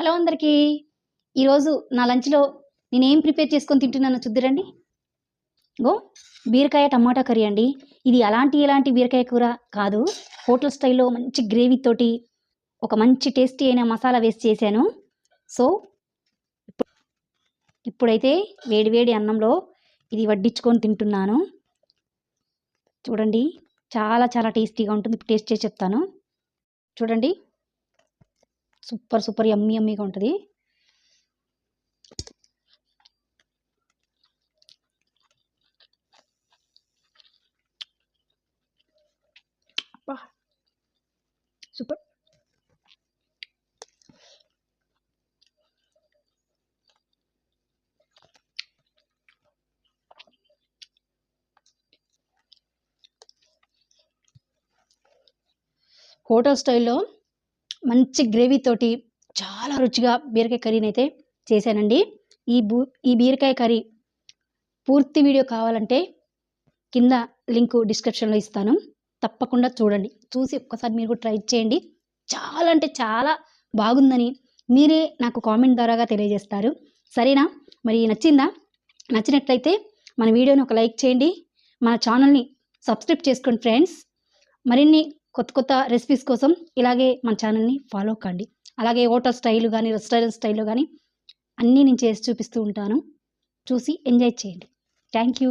Hello అందరికీ. ఈరోజు నా లంచ్‌లో నేనేం ప్రిపేర్ చేసుకొని తింటున్నానో చూద్దురండి. ఇగో బీరకాయ టమాటా కర్రీ అండి. ఇది ఎలాంటి బీరకాయ కూర కాదు. హోటల్ స్టైల్‌లో మంచి గ్రేవీతోటి ఒక మంచి టేస్టీ అయిన మసాలా వేసి చేశాను. సో, ఇప్పుడైతే వేడి వేడి అన్నంలో ఇది వడ్డించుకొని తింటున్నాను. చూడండి చాలా చాలా టేస్టీగా ఉంటుంది. ఇప్పుడు టేస్ట్ చేసి చెప్తాను. చూడండి. సూపర్ యమ్మీ యమ్మీగా ఉంటది. అబ్బా! సూపర్. హోటల్ స్టైల్‌లో మంచి గ్రేవీతోటి చాలా రుచిగా బీరకాయ కర్రీనైతే చేశానండి. ఈ బీరకాయ కర్రీ పూర్తి వీడియో కావాలంటే కింద లింకు డిస్క్రిప్షన్‌లో ఇస్తాను. తప్పకుండా చూడండి. చూసి ఒక్కసారి మీరు కూడా ట్రై చేయండి. చాలా అంటే చాలా బాగుందని మీరే నాకు కామెంట్ ద్వారాగా తెలియజేస్తారు. సరేనా? మరి నచ్చిందా? నచ్చినట్లయితే మన వీడియోని ఒక లైక్ చేయండి. మన ఛానల్‌ని సబ్స్క్రైబ్ చేసుకోండి ఫ్రెండ్స్. మరిన్ని కొత్త రెసిపీస్ కోసం ఇలాగే మన ఛానల్‌ని ఫాలో కండి. అలాగే హోటల్ స్టైల్ గాని, రెస్టారెంట్ స్టైల్‌లో గాని అన్నీ నేను చేసి చూపిస్తూ ఉంటాను. చూసి ఎంజాయ్ చేయండి. Thank you.